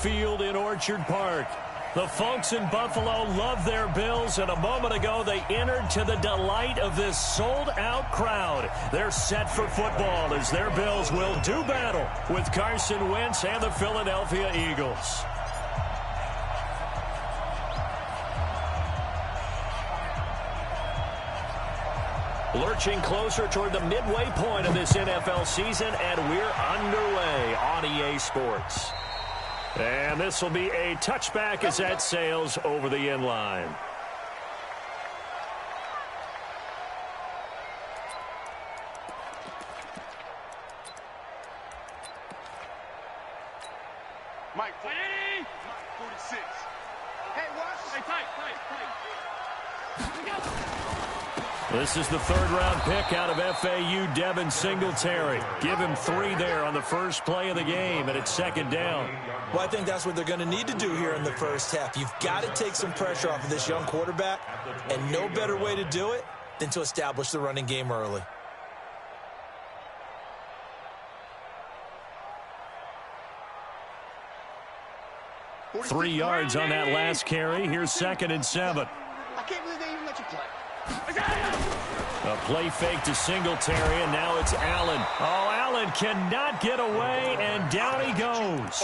Field in Orchard Park. The folks in Buffalo love their Bills, and a moment ago they entered to the delight of this sold-out crowd. They're set for football as their Bills will do battle with Carson Wentz and the Philadelphia Eagles. Lurching closer toward the midway point of this NFL season, and we're underway on EA Sports. And this will be a touchback as that sails over the end line. Mike 46. Hey, watch. Hey, tight. This is the third-round pick out of FAU, Devin Singletary. Give him 3 there on the first play of the game, and it's second down. Well, I think that's what they're going to need to do here in the first half. You've got to take some pressure off of this young quarterback, and no better way to do it than to establish the running game early. Three yards on that last carry. Here's 2nd and 7. I can't believe they even let you play. A play fake to Singletary, and now it's Allen. Oh, Allen cannot get away, and down he goes.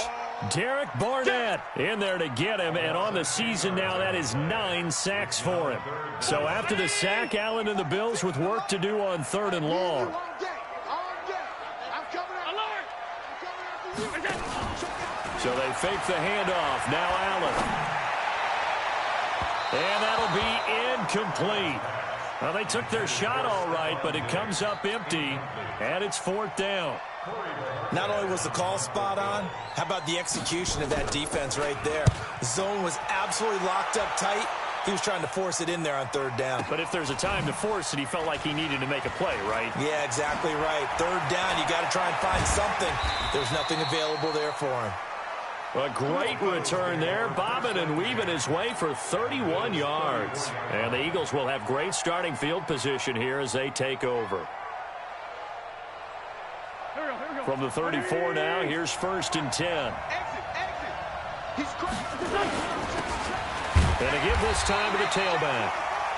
Derek Barnett in there to get him, and on the season now, that is 9 sacks for him. So after the sack, Allen and the Bills with work to do on 3rd and long. So they fake the handoff. Now Allen. And that'll be incomplete. Well, they took their shot all right, but it comes up empty, and it's 4th down. Not only was the call spot on, how about the execution of that defense right there? The zone was absolutely locked up tight. He was trying to force it in there on 3rd down. But if there's a time to force it, he felt like he needed to make a play, right? Yeah, exactly right. 3rd down, you got to try and find something. There's nothing available there for him. A great return there, bobbing and weaving his way for 31 yards. And the Eagles will have great starting field position here as they take over. From the 34 now, here's 1st and 10. And to give this time to the tailback.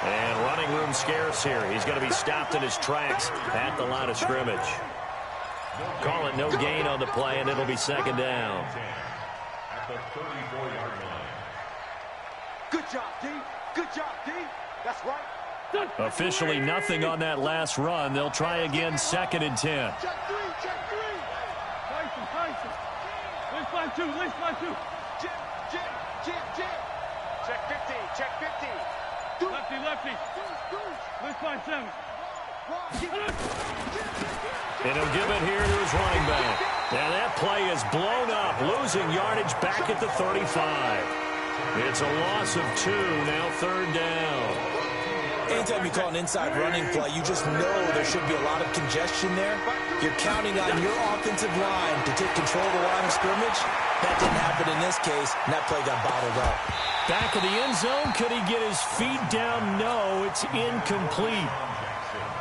And running room scarce here. He's going to be stopped in his tracks at the line of scrimmage. Call it no gain on the play, and it'll be 2nd down. The 34-yard line. Good job, D. Good job, D. That's right. Officially nothing on that last run. They'll try again, 2nd and 10. Check 3, check 3. Tyson. List line 2, list line 2. Jim. Check 50, check 50. Lefty. List line 7. And he'll give it here to his running back. Now that play is blown up, losing yardage back at the 35. It's a loss of 2, now 3rd down. Anytime you call an inside running play, you just know there should be a lot of congestion there. You're counting on your offensive line to take control of the line of scrimmage. That didn't happen in this case, and that play got bottled up. Back of the end zone, could he get his feet down? No, it's incomplete.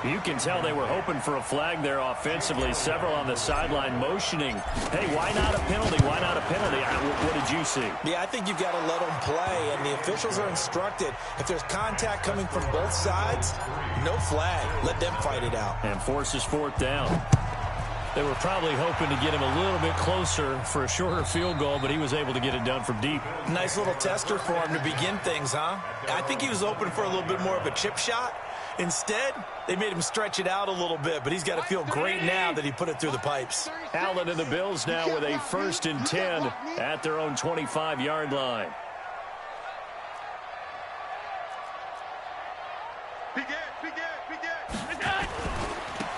You can tell they were hoping for a flag there offensively. Several on the sideline motioning. Hey, why not a penalty? Why not a penalty? What did you see? Yeah, I think you've got to let them play, and the officials are instructed. If there's contact coming from both sides, no flag. Let them fight it out. And forces 4th down. They were probably hoping to get him a little bit closer for a shorter field goal, but he was able to get it done from deep. Nice little tester for him to begin things, huh? I think he was open for a little bit more of a chip shot. Instead, they made him stretch it out a little bit, but he's got to feel great now that he put it through the pipes. Allen and the Bills now with a 1st and 10 at their own 25-yard line.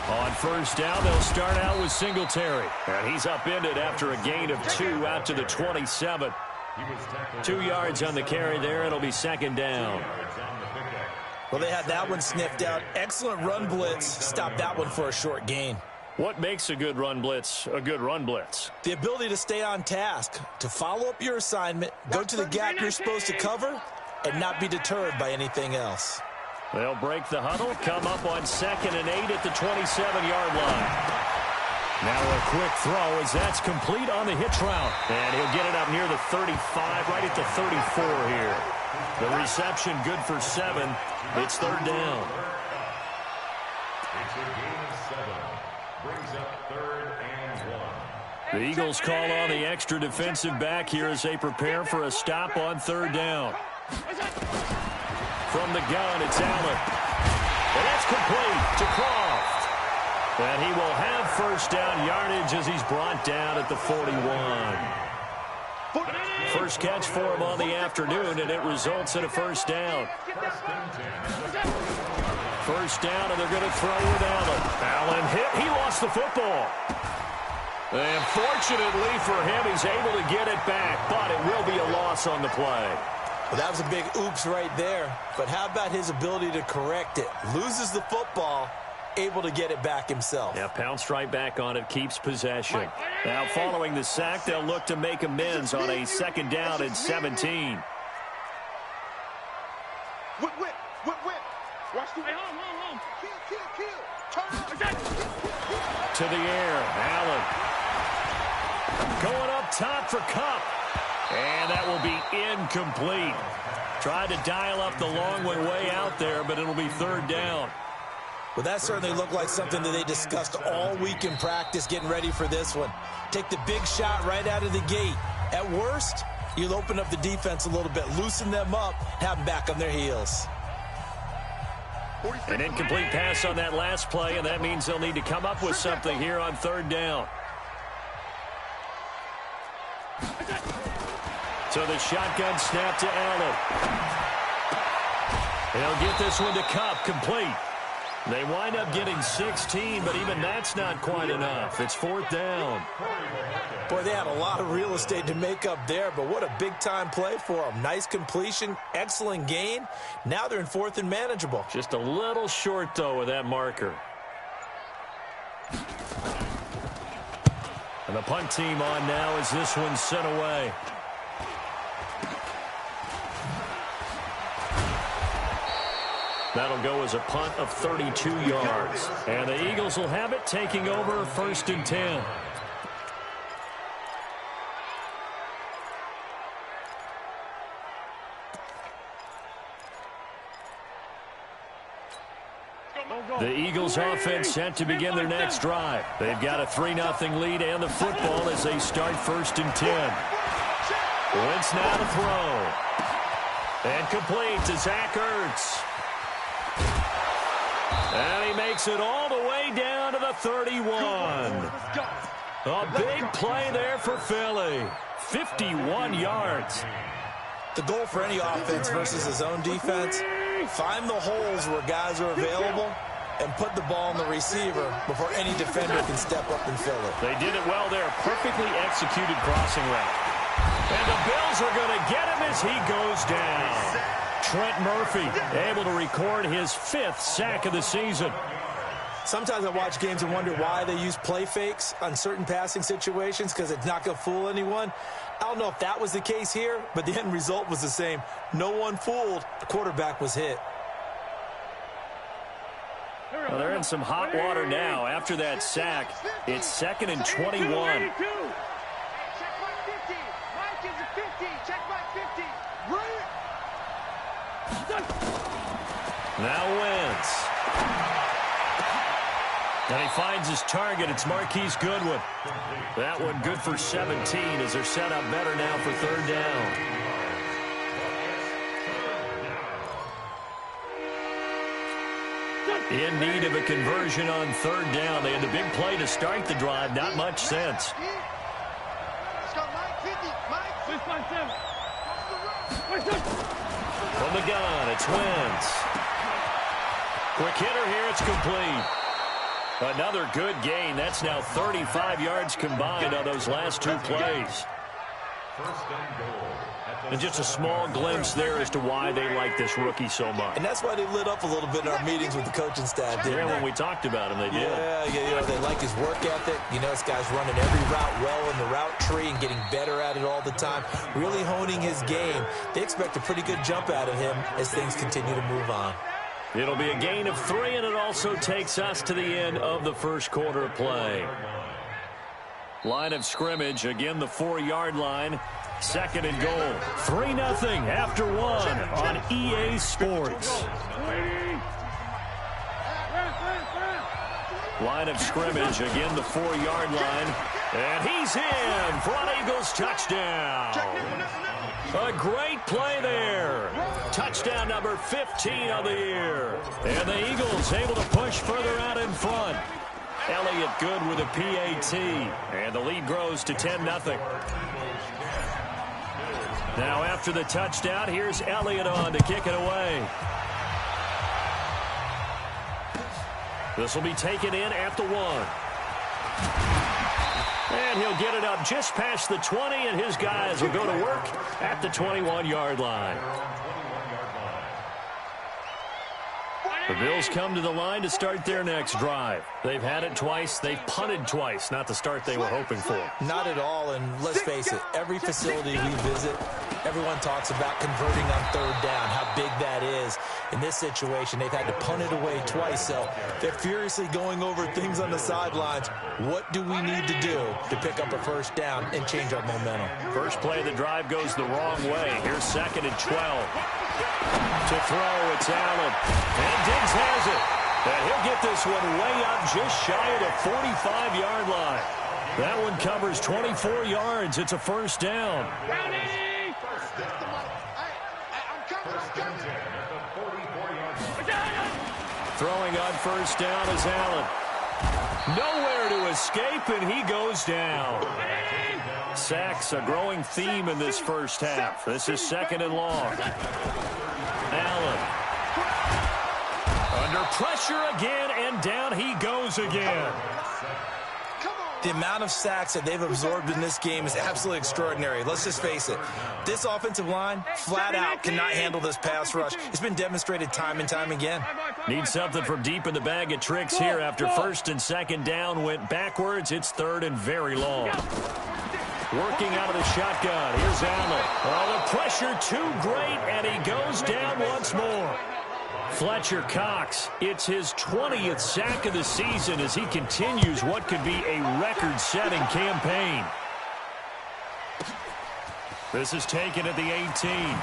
On 1st down, they'll start out with Singletary. And he's upended after a gain of 2 out to the 27. 2 yards on the carry there. It'll be 2nd down. Well, they had that one sniffed out. Excellent run blitz. Stopped that one for a short gain. What makes a good run blitz a good run blitz? The ability to stay on task, to follow up your assignment, go to the gap you're supposed to cover, and not be deterred by anything else. They'll break the huddle, come up on 2nd and 8 at the 27-yard line. Now a quick throw as that's complete on the hitch route. And he'll get it up near the 35, right at the 34 here. The reception good for 7. It's third down. It's a gain of 7. Brings up 3rd and 1. The Eagles call on the extra defensive back here as they prepare for a stop on third down. From the gun, it's Allen. And that's complete to Croft. And he will have first down yardage as he's brought down at the 41. First catch for him on the afternoon, and it results in a first down. First down, and they're going to throw with Allen. Allen hit. He lost the football. And fortunately for him, he's able to get it back, but it will be a loss on the play. Well, that was a big oops right there. But how about his ability to correct it? Loses the football, able to get it back himself. Yeah, pounced right back on it, keeps possession. Now following the sack, they'll look to make amends on a second down and 17. Whip. Watch the way. Home. Kill. Turn. To the air, Allen. Going up top for Kupp. And that will be incomplete. Tried to dial up the long way out there, but it'll be third down. Well, that certainly looked like something that they discussed all week in practice getting ready for this one. Take the big shot right out of the gate. At worst, you'll open up the defense a little bit, loosen them up, have them back on their heels. An incomplete pass on that last play, and that means they'll need to come up with something here on third down. So the shotgun snap to Allen. He'll get this one to Kupp, complete. They wind up getting 16, but even that's not quite enough. It's fourth down. Boy, they had a lot of real estate to make up there, but what a big-time play for them. Nice completion, excellent gain. Now they're in fourth and manageable. Just a little short, though, with that marker. And the punt team on now as this one's sent away. That'll go as a punt of 32 yards. And the Eagles will have it, taking over first and 10. The Eagles offense set to begin their next drive. They've got a 3-0 lead and the football as they start first and 10. Wentz now to throw. And complete to Zach Ertz. And he makes it all the way down to the 31. A big play there for Philly. 51 yards. The goal for any offense versus his own defense, find the holes where guys are available and put the ball on the receiver before any defender can step up and fill it. They did it well there. Perfectly executed crossing route. And the Bills are going to get him as he goes down. Trent Murphy able to record his 5th sack of the season. Sometimes I watch games and wonder why they use play fakes on certain passing situations because it's not going to fool anyone. I don't know if that was the case here, but the end result was the same. No one fooled. The quarterback was hit. Well, they're in some hot water now after that sack. It's 2nd and 21. Check my 50. Mike is a 50. Check my 50. Now Wentz. And he finds his target. It's Marquise Goodwin. That one good for 17 as they're set up better now for third down. In need of a conversion on third down. They had the big play to start the drive. Not much sense. From the gun, it's Wentz. Quick hitter here, it's complete. Another good gain. That's now 35 yards combined on those last 2 plays. And just a small glimpse there as to why they like this rookie so much. And that's why they lit up a little bit in our meetings with the coaching staff. Yeah, when we talked about him, they did. Yeah, you know, they like his work ethic. You know, this guy's running every route well in the route tree and getting better at it all the time, really honing his game. They expect a pretty good jump out of him as things continue to move on. It'll be a gain of 3, and it also takes us to the end of the first quarter of play. Line of scrimmage, again the 4-yard line. Second and goal. 3-0 after one on EA Sports. Line of scrimmage, again the 4-yard line. And he's in for an Eagles touchdown. A great play there. Touchdown number 15 of the year. And the Eagles able to push further out in front. Elliott good with a PAT. And the lead grows to 10-0. Now after the touchdown, here's Elliott on to kick it away. This will be taken in at the 1. And he'll get it up just past the 20, and his guys will go to work at the 21-yard line. The Bills come to the line to start their next drive. They've had it twice. They've punted twice. Not the start they were hoping for. Not at all, and let's face it, every facility we visit, everyone talks about converting on third down, how big that is. In this situation, they've had to punt it away twice, so they're furiously going over things on the sidelines. What do we need to do to pick up a first down and change our momentum? First play of the drive goes the wrong way. Here's 2nd and 12. To throw, it's Allen. And Diggs has it. And he'll get this one way up just shy of the 45-yard line. That one covers 24 yards. It's a first down. Throwing on first down is Allen. Nowhere to escape, and he goes down. Sacks, a growing theme in this first half. This is 2nd and long. Allen. Under pressure again, and down he goes again. The amount of sacks that they've absorbed in this game is absolutely extraordinary. Let's just face it. This offensive line, flat out, cannot handle this pass rush. It's been demonstrated time and time again. Need something from deep in the bag of tricks here. After 1st and 2nd down went backwards, it's 3rd and very long. Working out of the shotgun. Here's Allen. Oh, the pressure too great, and he goes down once more. Fletcher Cox, it's his 20th sack of the season as he continues what could be a record-setting campaign. This is taken at the 18.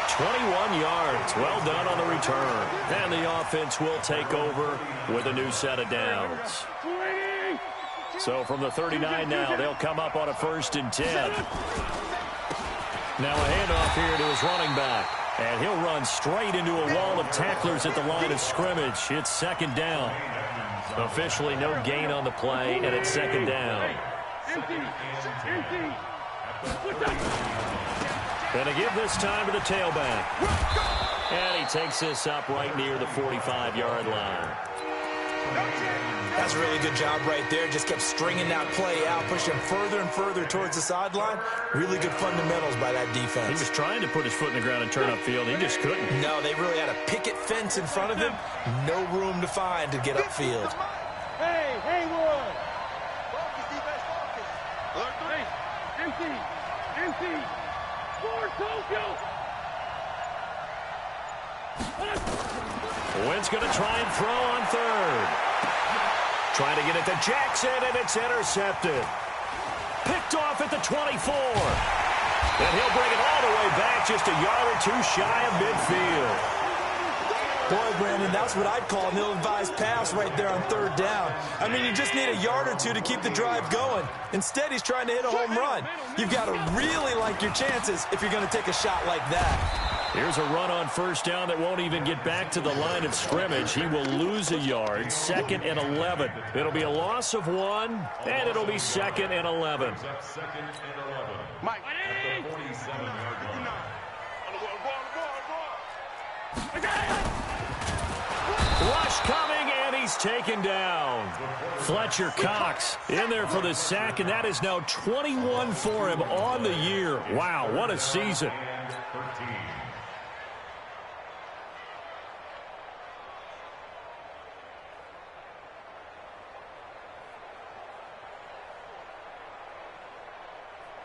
"21 yards. Well done on the return. And the offense will take over with a new set of downs. So from the 39 now, they'll come up on a 1st and 10. Now a handoff here to his running back. And he'll run straight into a wall of tacklers at the line of scrimmage. It's 2nd down. Officially no gain on the play, and it's 2nd down. And to give this time to the tailback. And he takes this up right near the 45-yard line. That's a really good job right there. Just kept stringing that play out, pushing further and further towards the sideline. Really good fundamentals by that defense. He was trying to put his foot in the ground and turn upfield. He just couldn't. No, they really had a picket fence in front of him. No room to find to get upfield. Hey, Haywood! Focus, defense, focus. Hey, empty. Score, Tokyo! Wynn's going to try and throw on 3rd. Trying to get it to Jackson, and it's intercepted. Picked off at the 24. And he'll bring it all the way back just a yard or two shy of midfield. Boy, Brandon, that's what I'd call an ill-advised pass right there on 3rd down. I mean, you just need a yard or two to keep the drive going. Instead, he's trying to hit a home run. You've got to really like your chances if you're going to take a shot like that. Here's a run on 1st down that won't even get back to the line of scrimmage. He will lose a yard. 2nd and 11. It'll be a loss of 1, and it'll be 2nd and 11. Mike. Rush coming, and he's taken down. Fletcher Cox in there for the sack, and that is now 21 for him on the year. Wow, what a season.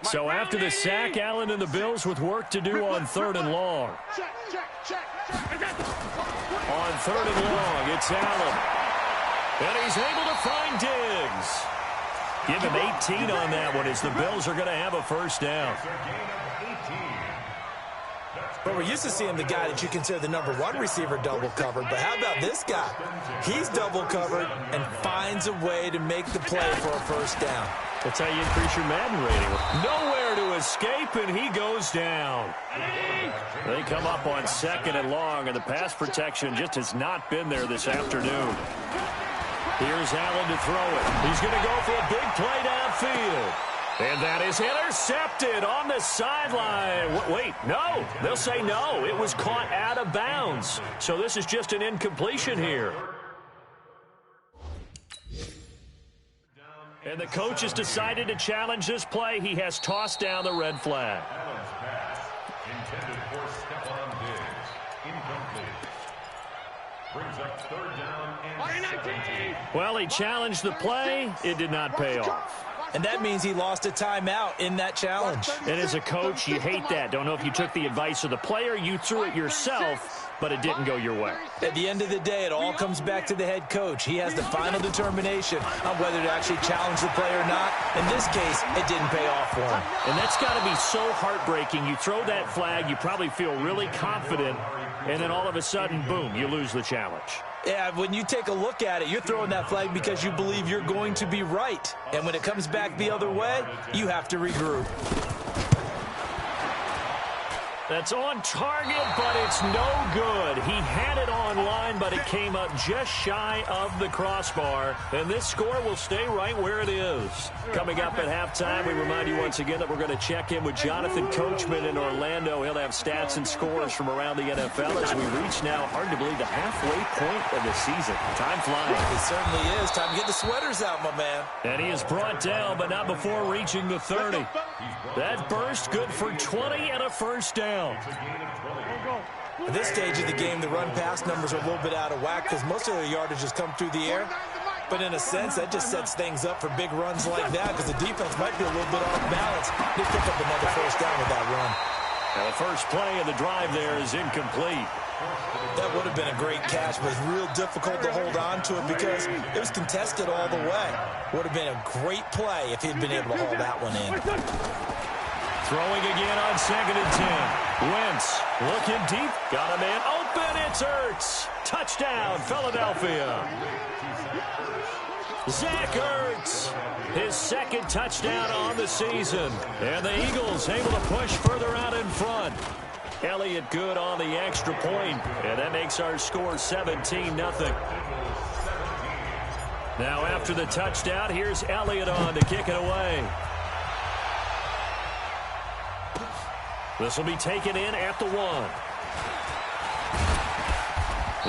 So after the sack, Allen and the Bills with work to do on 3rd and long. Check. On 3rd and long, it's Allen. And he's able to find Diggs. Give him 18 on that one as the Bills are going to have a first down. But we're used to seeing the guy that you consider the #1 receiver double covered. But how about this guy? He's double covered and finds a way to make the play for a first down. That's how you increase your Madden rating. Nowhere to escape, and he goes down. They come up on 2nd and long, and the pass protection just has not been there this afternoon. Here's Allen to throw it. He's going to go for a big play downfield. And that is intercepted on the sideline. Wait, no. They'll say no. It was caught out of bounds. So this is just an incompletion here. And the coach has decided to challenge this play. He has tossed down the red flag. Allen's pass intended for Stephon Diggs. Incomplete. Brings up 3rd down and 17. Well, he challenged the play. It did not pay off. And that means he lost a timeout in that challenge. And as a coach, you hate that. Don't know if you took the advice of the player, you threw it yourself, but it didn't go your way. At the end of the day, it all comes back to the head coach. He has the final determination on whether to actually challenge the play or not. In this case, it didn't pay off for him. And that's got to be so heartbreaking. You throw that flag, you probably feel really confident, and then all of a sudden, boom, you lose the challenge. Yeah, when you take a look at it, you're throwing that flag because you believe you're going to be right. And when it comes back the other way, you have to regroup. That's on target, but it's no good. He had it on line, but it came up just shy of the crossbar. And this score will stay right where it is. Coming up at halftime, we remind you once again that we're going to check in with Jonathan Coachman in Orlando. He'll have stats and scores from around the NFL as we reach now, hard to believe, the halfway point of the season. Time flying. It certainly is. Time to get the sweaters out, my man. And he is brought down, but not before reaching the 30. That burst good for 20 and a first down. At this stage of the game, the run-pass numbers are a little bit out of whack because most of their yardage has come through the air. But in a sense, that just sets things up for big runs like that because the defense might be a little bit off balance. They pick up another first down with that run. Now the first play of the drive there is incomplete. That would have been a great catch, but it's real difficult to hold on to it because it was contested all the way. Would have been a great play if he'd been able to haul that one in. Throwing again on 2nd and 10. Wentz looking deep. Got a man open. It's Ertz. Touchdown, Philadelphia. Zach Ertz. His 2nd touchdown on the season. And the Eagles able to push further out in front. Elliott good on the extra point. And that makes our score 17-0. Now after the touchdown, here's Elliott on to kick it away. This will be taken in at the 1.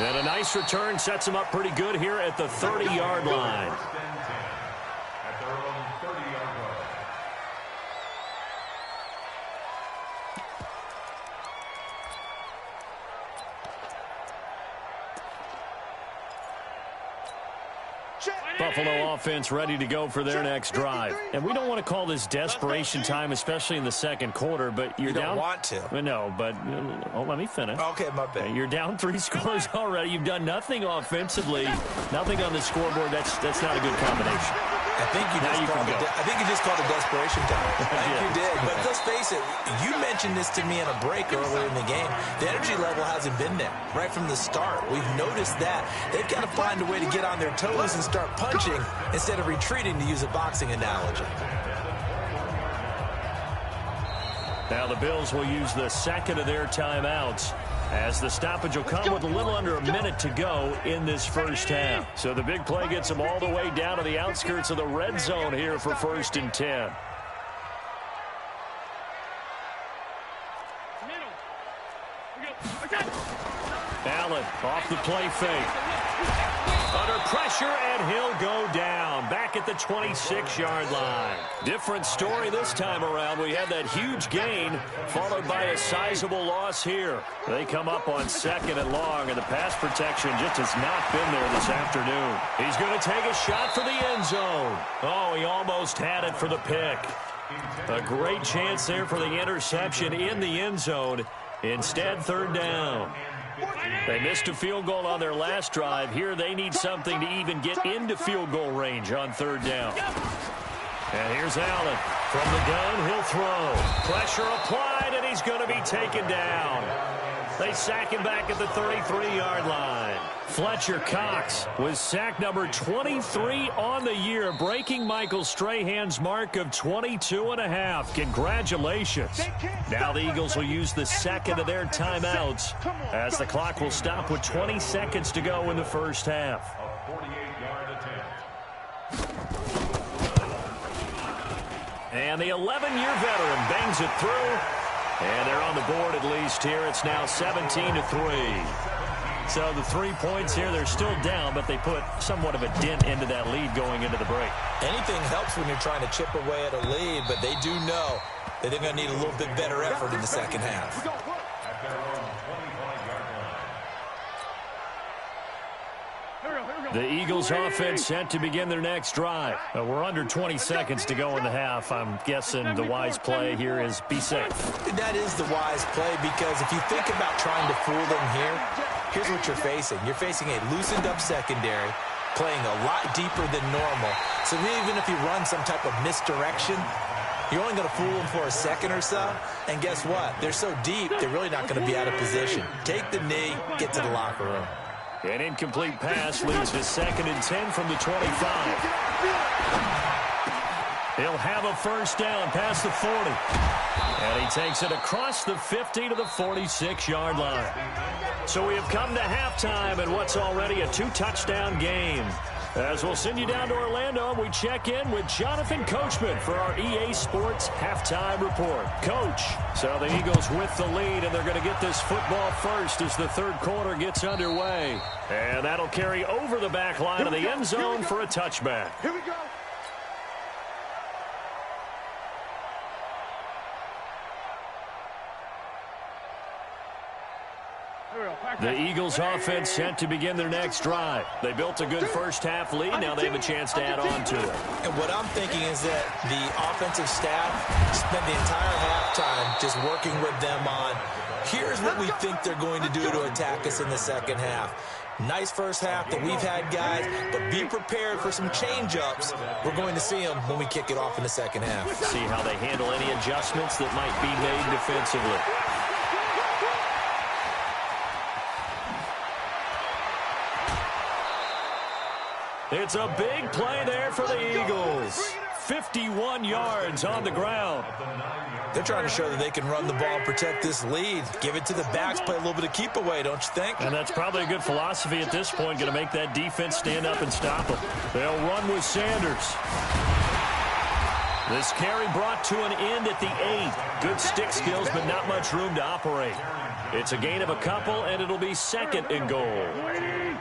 And a nice return sets him up pretty good here at the 30-yard line. At their own 30-yard line. Buffalo offense ready to go for their next drive. And we don't want to call this desperation time, especially in the second quarter, but you're You don't down. want to. No, but let me finish. Okay, my bad. You're down 3 scores already. You've done nothing offensively, nothing on the scoreboard. That's not a good combination. I think you just called it desperation time. I think you did. But let's face it, you mentioned this to me in a break earlier in the game. The energy level hasn't been there right from the start. We've noticed that. They've got to find a way to get on their toes and start punching instead of retreating, to use a boxing analogy. Now the Bills will use the 2nd of their timeouts, as the stoppage will come with a little under a minute to go in this first half. So the big play gets them all the way down to the outskirts of the red zone here for 1st and 10. Allen off the play fake. Under pressure, and he'll go down. Back at the 26-yard line. Different story this time around. We had that huge gain, followed by a sizable loss here. They come up on 2nd and long, and the pass protection just has not been there this afternoon. He's going to take a shot for the end zone. Oh, he almost had it for the pick. A great chance there for the interception in the end zone. Instead, 3rd down. They missed a field goal on their last drive. Here they need something to even get into field goal range on third down. And here's Allen. From the gun, he'll throw. Pressure applied, and he's going to be taken down. They sack him back at the 33-yard line. Fletcher Cox was sack number 23 on the year, breaking Michael Strahan's mark of 22.5. Congratulations. Now the Eagles will use the second of their timeouts as the clock will stop with 20 seconds to go in the first half. A 48-yard attempt. And the 11-year veteran bangs it through. And they're on the board at least here. It's now 17-3. So the 3 points here, they're still down, but they put somewhat of a dent into that lead going into the break. Anything helps when you're trying to chip away at a lead, but they do know that they're going to need a little bit better effort in the second half. At their own 25-yard line. The Eagles offense set to begin their next drive. We're under 20 seconds to go in the half. I'm guessing the wise play here is be safe. That is the wise play, because if you think about trying to fool them here, here's what you're facing. You're facing a loosened-up secondary, playing a lot deeper than normal. So even if you run some type of misdirection, you're only going to fool them for a second or so. And guess what? They're so deep, they're really not going to be out of position. Take the knee, get to the locker room. An incomplete pass leads to 2nd and 10 from the 25. He'll have a first down past the 40. And he takes it across the 50 to the 46-yard line. So we have come to halftime in what's already a 2-touchdown game. As we'll send you down to Orlando, we check in with Jonathan Coachman for our EA Sports Halftime Report. Coach, so the Eagles with the lead, and they're going to get this football first as the third quarter gets underway. And that'll carry over the back line of the end zone for a touchback. Here we go. The Eagles offense set to begin their next drive. They built a good first half lead. Now they have a chance to add on to it. And what I'm thinking is that the offensive staff spent the entire halftime just working with them on, here's what we think they're going to do to attack us in the second half. Nice first half that we've had, guys, but be prepared for some change-ups. We're going to see them when we kick it off in the second half. See how they handle any adjustments that might be made defensively. It's a big play there for the Eagles. 51 yards on the ground. They're trying to show that they can run the ball and protect this lead. Give it to the backs, play a little bit of keep away, don't you think? And that's probably a good philosophy at this point, going to make that defense stand up and stop them. They'll run with Sanders. This carry brought to an end at the 8. Good stick skills, but not much room to operate. It's a gain of a couple, and it'll be 2nd and goal.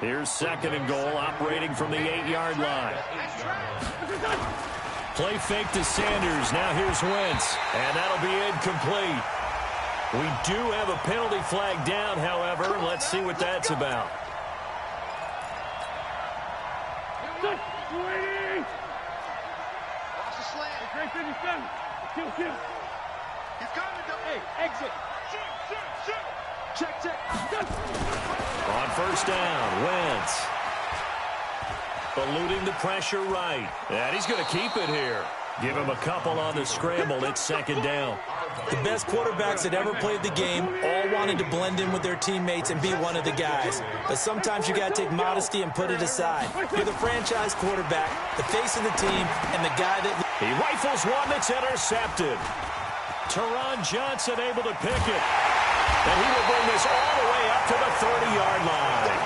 Here's 2nd and goal, operating from the 8-yard line. Play fake to Sanders. Now here's Wentz, and that'll be incomplete. We do have a penalty flag down, however. Let's see what that's about. Hey, exit. Check. On first down, Wentz. Eluding the pressure right. And he's going to keep it here. Give him a couple on the scramble. It's 2nd down. The best quarterbacks that ever played the game all wanted to blend in with their teammates and be one of the guys. But sometimes you got to take modesty and put it aside. You're the franchise quarterback, the face of the team, and the guy that... He rifles one that's intercepted. Teron Johnson able to pick it. And he will bring this all the way up to the 30-yard line.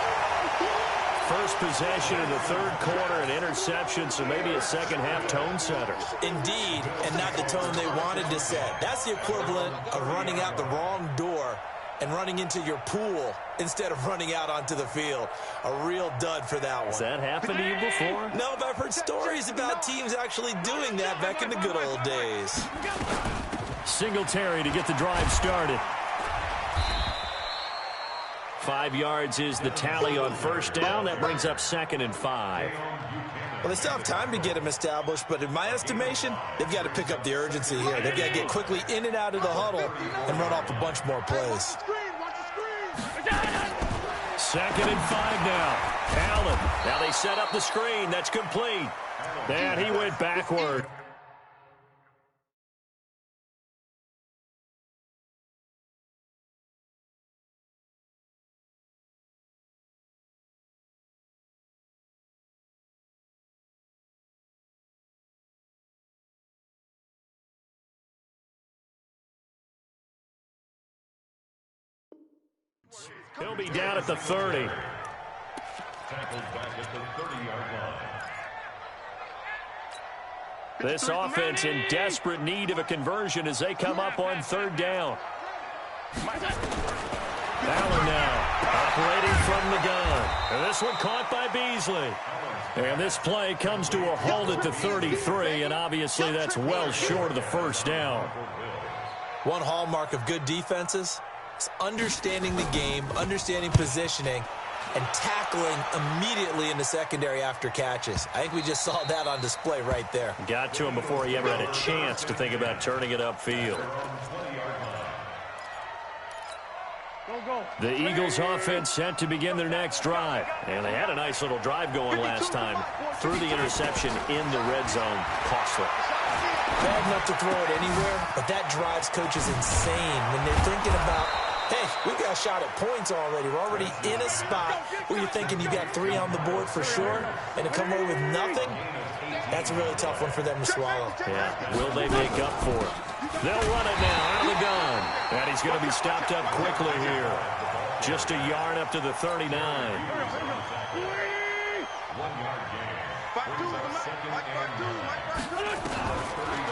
First possession of the third quarter, an interception, so maybe a second-half tone setter. Indeed, and not the tone they wanted to set. That's the equivalent of running out the wrong door and running into your pool instead of running out onto the field. A real dud for that one. Has that happened to you before? No, but I've heard stories about teams actually doing that back in the good old days. Singletary to get the drive started. 5 yards is the tally on first down. That brings up 2nd and 5. Well, they still have time to get him established, but in my estimation, they've got to pick up the urgency here. They've got to get quickly in and out of the huddle and run off a bunch more plays. Watch the screen. 2nd and 5 now. Allen. Now they set up the screen. That's complete. And he went backward. He'll be down at the 30. Tackled back at the 30-yard line. This offense in desperate need of a conversion as they come up on 3rd down. Allen now operating from the gun. And this one caught by Beasley. And this play comes to a halt at the 33, and obviously that's well short of the 1st down. One hallmark of good defenses is understanding the game, understanding positioning, and tackling immediately in the secondary after catches. I think we just saw that on display right there. Got to him before he ever had a chance to think about turning it upfield. The Eagles offense set to begin their next drive. And they had a nice little drive going last time. Threw the interception in the red zone. Costly. Bad enough to throw it anywhere, but that drives coaches insane when they're thinking about, hey, we got a shot at points already. We're already in a spot where you're thinking you got 3 on the board for sure, and to come away with nothing, that's a really tough one for them to swallow. Yeah, will they make up for it? They'll run it now out of the gun. And he's going to be stopped up quickly here. Just a yard up to the 39. 1 yard gain.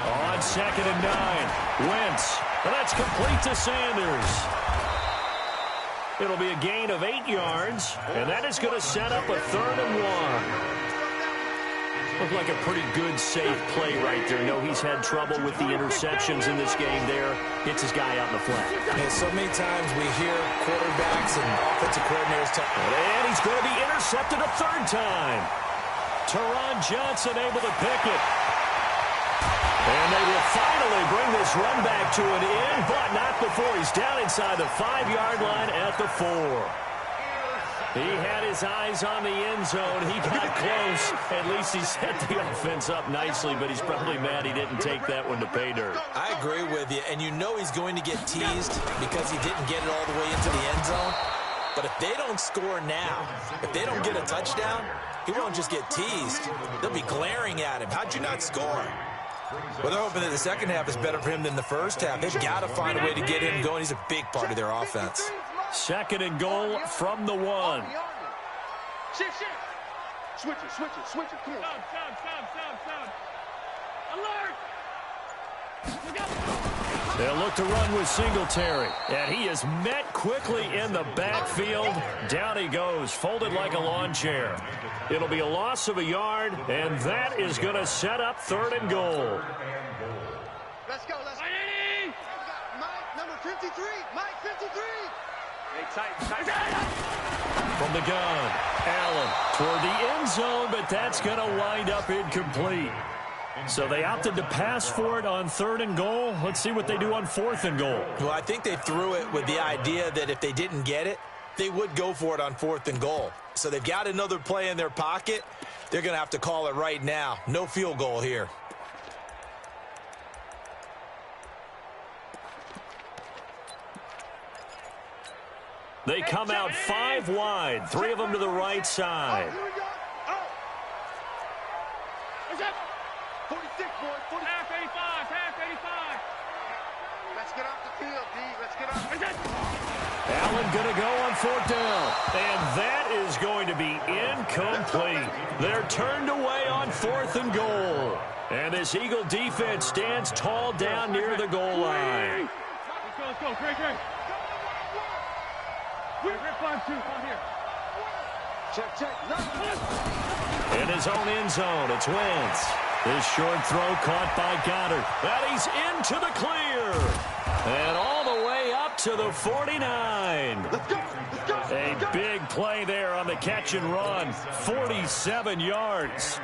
On 2nd and 9, Wentz. And that's complete to Sanders. It'll be a gain of 8 yards, and that is going to set up a 3rd and 1. Looked like a pretty good, safe play right there. No, he's had trouble with the interceptions in this game there. Hits his guy out in the flat. And so many times we hear quarterbacks and offensive coordinators talk. And he's going to be intercepted a 3rd time. Teron Johnson able to pick it. And they will finally bring this run back to an end, but not before he's down inside the 5-yard line at the 4. He had his eyes on the end zone. He got close. At least he set the offense up nicely, but he's probably mad he didn't take that one to pay dirt. I agree with you, and you know he's going to get teased because he didn't get it all the way into the end zone. But if they don't score now, if they don't get a touchdown, he won't just get teased. They'll be glaring at him. How'd you not score? Well, they're hoping that the second half is better for him than the first half. They've got to find a way to get him going. He's a big part of their offense. 2nd and goal from the 1. Shift. Switch it. Come on. Stop. Alert! Look out! They'll look to run with Singletary. And he is met quickly in the backfield. Down he goes, folded like a lawn chair. It'll be a loss of a yard, and that is going to set up 3rd and goal. Let's go. Mike, number 53. Mike, 53. Hey, tight. From the gun, Allen toward the end zone, but that's going to wind up incomplete. So they opted to pass for it on 3rd and goal. Let's see what they do on 4th and goal. Well, I think they threw it with the idea that if they didn't get it, they would go for it on 4th and goal. So they've got another play in their pocket. They're going to have to call it right now. No field goal here. They come out 5 wide, 3 of them to the right side. Here we go. Oh. What's up? 46, boys. Half 85. Let's get off the field, D. Let's get off. Allen going to go on 4th down. And that is going to be incomplete. They're turned away on 4th and goal. And this Eagle defense stands tall down near the goal line. Let's go. Great. Rip 5-2, on here. Check. In his own end zone, it's Wentz. This short throw caught by Goddard. And he's into the clear. And all the way up to the 49. Let's go. A big play there on the catch and run. 47 yards.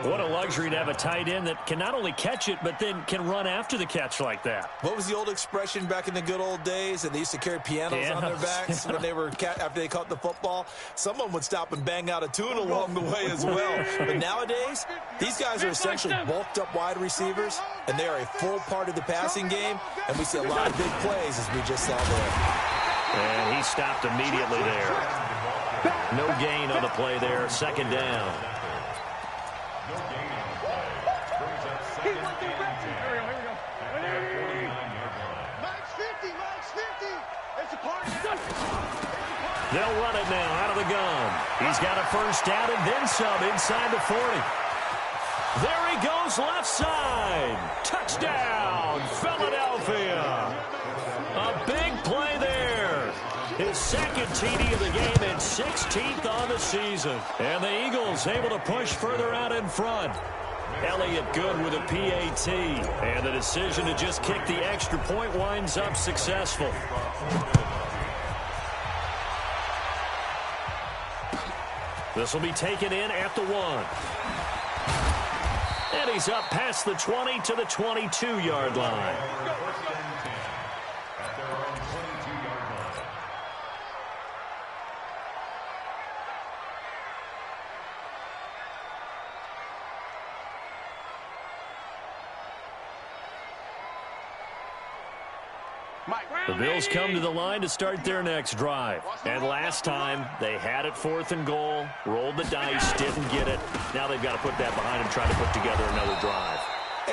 What a luxury to have a tight end that can not only catch it, but then can run after the catch like that. What was the old expression back in the good old days? And they used to carry pianos on their backs when they were after they caught the football. Someone would stop and bang out a tune along the way as well. But nowadays, these guys are essentially bulked up wide receivers, and they are a full part of the passing game. And we see a lot of big plays, as we just saw there. And he stopped immediately there. No gain on the play there. Second down. They'll run it now out of the gun. He's got a first down and then some inside the 40. There he goes left side. Touchdown, Philadelphia. A big play there. His second TD of the game and 16th on the season. And the Eagles able to push further out in front. Elliott Good with a PAT. And the decision to just kick the extra point winds up successful. This will be taken in at the 1. And he's up past the 20 to the 22-yard line. The Bills come to the line to start their next drive. And last time, they had it 4th and goal, rolled the dice, didn't get it. Now they've got to put that behind them, try to put together another drive.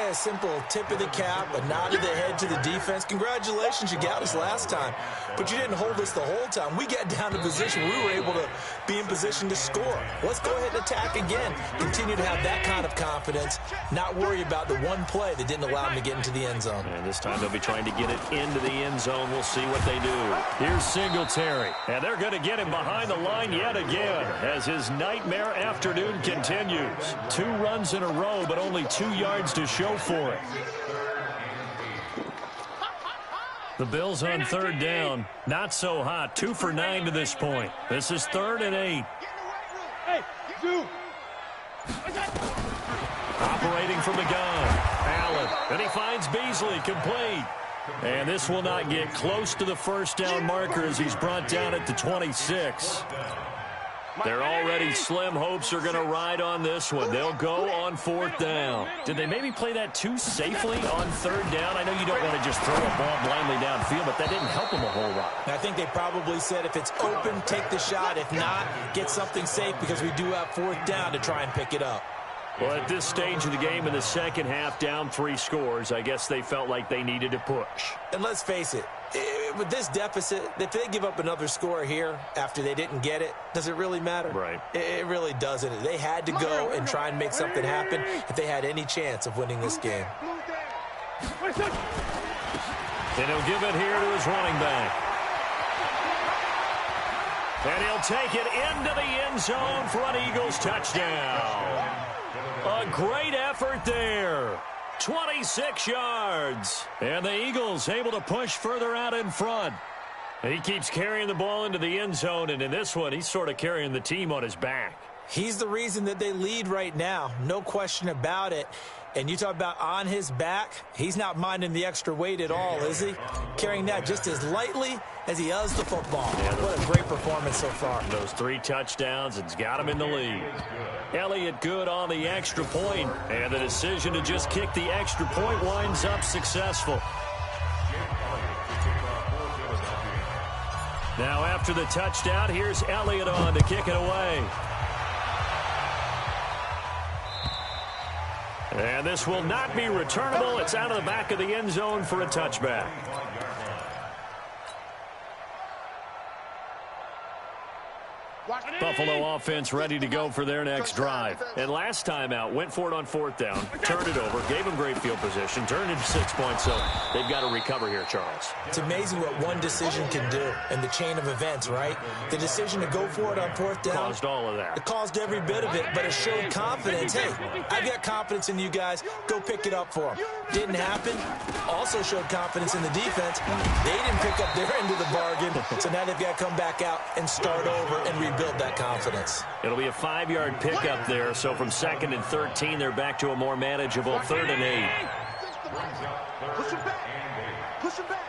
A simple tip of the cap, a nod of the head to the defense. Congratulations, you got us last time. But you didn't hold us the whole time. We got down to position. We were able to be in position to score. Let's go ahead and attack again. Continue to have that kind of confidence. Not worry about the one play that didn't allow them to get into the end zone. And this time they'll be trying to get it into the end zone. We'll see what they do. Here's Singletary. And they're going to get him behind the line yet again as his nightmare afternoon continues. 2 runs in a row, but only 2 yards to show for it. The Bills on 3rd down. Not so hot. 2 for 9 to this point. This is 3rd and 8. Operating from the gun. Allen. And he finds Beasley complete. And this will not get close to the first down marker as he's brought down at the 26. Their already slim hopes are going to ride on this one. They'll go on 4th down. Did they maybe play that too safely on 3rd down? I know you don't want to just throw a ball blindly downfield, but that didn't help them a whole lot. I think they probably said if it's open, take the shot. If not, get something safe because we do have 4th down to try and pick it up. Well, at this stage of the game in the second half, down 3 scores, I guess they felt like they needed to push. And let's face it, with this deficit, if they give up another score here after they didn't get it, does it really matter? Right. It really doesn't. They had to go and try and make something happen if they had any chance of winning this game. And he'll give it here to his running back. And he'll take it into the end zone for an Eagles touchdown. A great effort there. 26 yards. And the Eagles able to push further out in front. He keeps carrying the ball into the end zone, and in this one, he's sort of carrying the team on his back. He's the reason that they lead right now. No question about it. And you talk about on his back, he's not minding the extra weight at all, is he? Carrying that just as lightly as he does the football. Yeah, what a great performance so far. Those 3 touchdowns, it's got him in the lead. Elliott Good on the extra point, and the decision to just kick the extra point winds up successful. Now after the touchdown, here's Elliott on to kick it away. And this will not be returnable. It's out of the back of the end zone for a touchback. Buffalo offense ready to go for their next drive. And last time out, went for it on 4th down, turned it over, gave them great field position, turned into 6 points, so they've got to recover here, Charles. It's amazing what one decision can do in the chain of events, right? The decision to go for it on 4th down. Caused all of that. It caused every bit of it, but it showed confidence. Hey, I've got confidence in you guys. Go pick it up for them. Didn't happen. Also showed confidence in the defense. They didn't pick up their end of the bargain, so now they've got to come back out and start over and rebuild that confidence. It'll be a 5-yard pickup there, so from 2nd and 13, they're back to a more manageable 3rd and 8. Push him back. Push him back.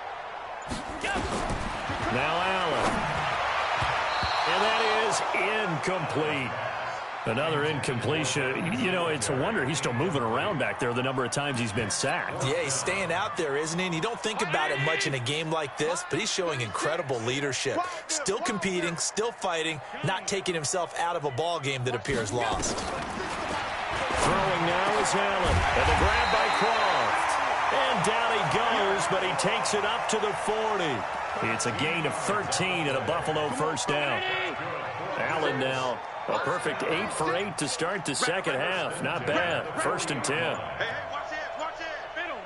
Now Allen. And that is incomplete. Another incompletion. You know, it's a wonder he's still moving around back there the number of times he's been sacked. Yeah, he's staying out there, isn't he? And you don't think about it much in a game like this, but he's showing incredible leadership. Still competing, still fighting, not taking himself out of a ball game that appears lost. Throwing now is Allen. And the grab by Croft. And down he goes, but he takes it up to the 40. It's a gain of 13 and a Buffalo first down. Allen now a perfect 8 for 8 to start the second half. Not bad. 1st and 10. Hey, watch it. Middle.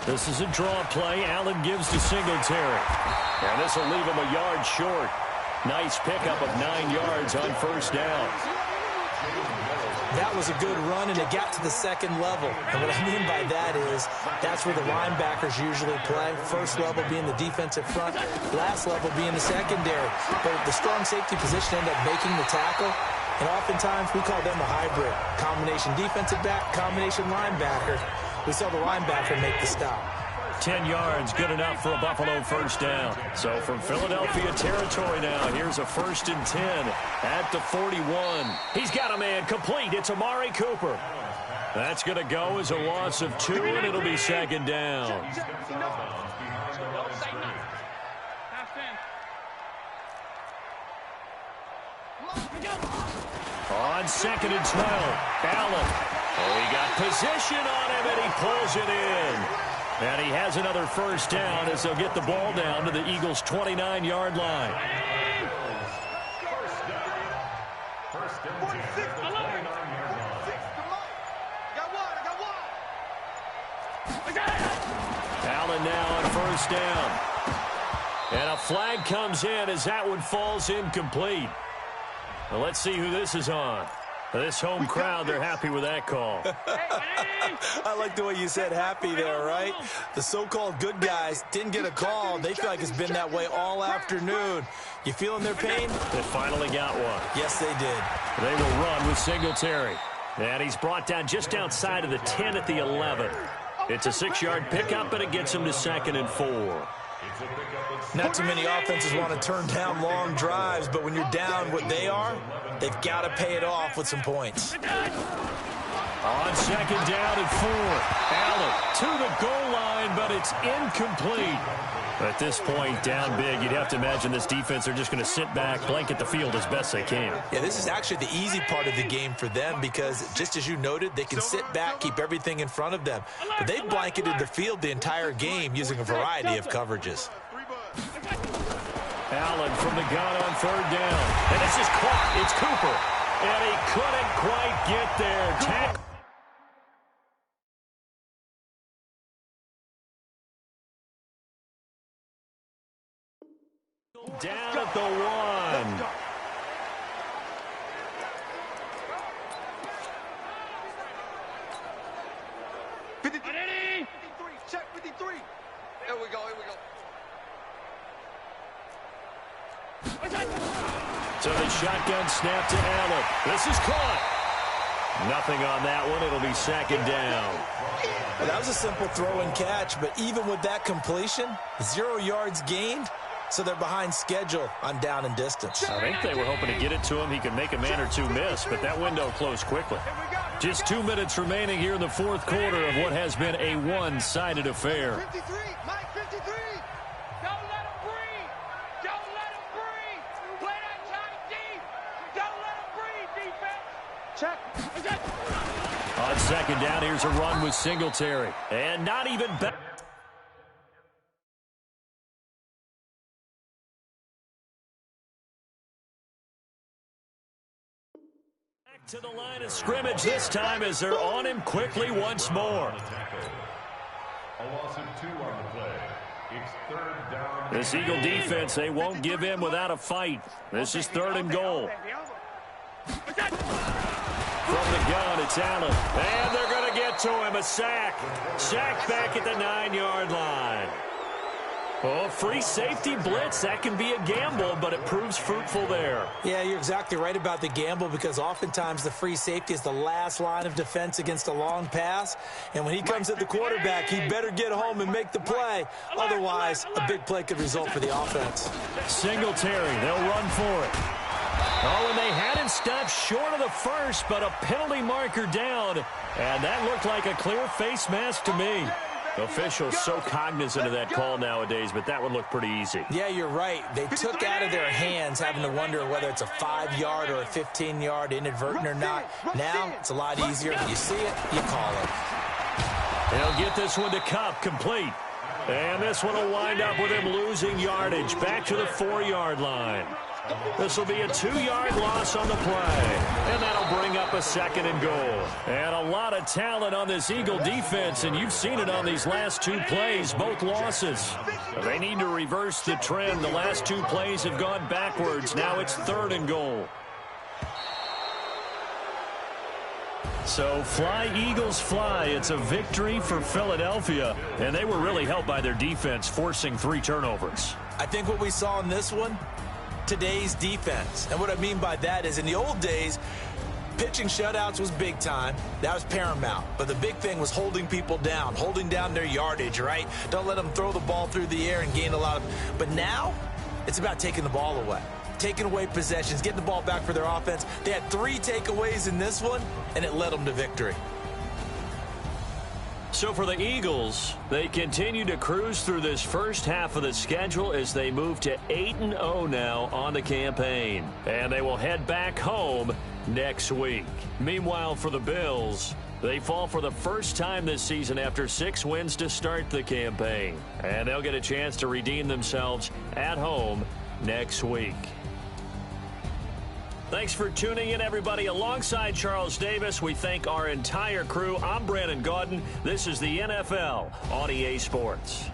This is a draw play. Allen gives to Singletary. And this will leave him a yard short. Nice pickup of 9 yards on 1st down. That was a good run, and it got to the second level. And what I mean by that is that's where the linebackers usually play. First level being the defensive front, last level being the secondary. But the strong safety position ended up making the tackle. And oftentimes we call them a hybrid. Combination defensive back, combination linebacker. We saw the linebacker make the stop. 10 yards, good enough for a Buffalo first down. So from Philadelphia territory now, here's a 1st and 10 at the 41. He's got a man complete. It's Amari Cooper. That's going to go as a loss of 2, and it'll be 2nd down. On 2nd and 12, Allen. Oh, he got position on him, and he pulls it in. And he has another first down as they'll get the ball down to the Eagles' 29-yard line. First and 10, 29-yard line. Allen now on first down. And a flag comes in as that one falls incomplete. Well, let's see who this is on. This home crowd, they're happy with that call. I like the way you said happy there, right? The so-called good guys didn't get a call. They feel like it's been that way all afternoon. You feeling their pain? They finally got one. Yes, they did. They will run with Singletary. And he's brought down just outside of the 10 at the 11. It's a 6-yard pickup, but it gets him to 2nd and 4. Not too many offenses want to turn down long drives, but when you're down what they are, they've got to pay it off with some points. On 2nd down and 4, Allen to the goal line, but it's incomplete. At this point, down big, you'd have to imagine this defense are just going to sit back, blanket the field as best they can. Yeah, this is actually the easy part of the game for them because, just as you noted, they can sit back, keep everything in front of them. But they've blanketed the field the entire game using a variety of coverages. Allen from the gun on 3rd down. And this is caught. It's Cooper. And he couldn't quite get there. Tackle. Down at the 1. Check 53. Here we go. So the shotgun snap to Allen. This is caught. Nothing on that one. It'll be 2nd down. Well, that was a simple throw and catch, but even with that completion, 0 yards gained, so they're behind schedule on down and distance. I think they were hoping to get it to him. He could make a man or two miss, but that window closed quickly. Just 2 minutes remaining here in the 4th quarter of what has been a one-sided affair. 53, Mike 53. Don't let him breathe. Don't let him breathe. Play that tight deep. Don't let him breathe, defense. Check. On 2nd down, here's a run with Singletary. And not even better. To the line of scrimmage this time as they're on him quickly once more. A loss of 2 on the play. It's 3rd down. This Eagle defense, they won't give in without a fight. This is 3rd and goal. From the gun, it's Allen. And they're going to get to him. A sack. Sack back at the 9-yard line. Oh, free safety blitz. That can be a gamble, but it proves fruitful there. Yeah, you're exactly right about the gamble because oftentimes the free safety is the last line of defense against a long pass. And when he comes at the quarterback, he better get home and make the play. Otherwise, a big play could result for the offense. Singletary, they'll run for it. Oh, and they had him stopped short of the first, but a penalty marker down. And that looked like a clear face mask to me. Officials so cognizant of that call nowadays, but that would look pretty easy. Yeah, you're right. They took out of their hands having to wonder whether it's a 5-yard or a 15-yard inadvertent or not. Now, it's a lot easier. You see it, you call it. They'll get this one to Kupp, complete. And this one will wind up with him losing yardage back to the 4-yard line. This will be a 2-yard loss on the play. And that'll bring up a 2nd and goal. And a lot of talent on this Eagle defense, and you've seen it on these last 2 plays, both losses. They need to reverse the trend. The last 2 plays have gone backwards. Now it's 3rd and goal. So fly, Eagles, fly. It's a victory for Philadelphia, and they were really helped by their defense, forcing 3 turnovers. I think what we saw in this one, today's defense. And what I mean by that is in the old days, pitching shutouts was big time. That was paramount. But the big thing was holding people down, holding down their yardage, right? Don't let them throw the ball through the air and gain a lot of... But now, it's about taking the ball away. Taking away possessions, getting the ball back for their offense. They had 3 takeaways in this one, and it led them to victory. So for the Eagles, they continue to cruise through this first half of the schedule as they move to 8-0 now on the campaign. And they will head back home next week. Meanwhile, for the Bills, they fall for the first time this season after 6 wins to start the campaign. And they'll get a chance to redeem themselves at home next week. Thanks for tuning in, everybody. Alongside Charles Davis, we thank our entire crew. I'm Brandon Gaudin. This is the NFL on EA Sports.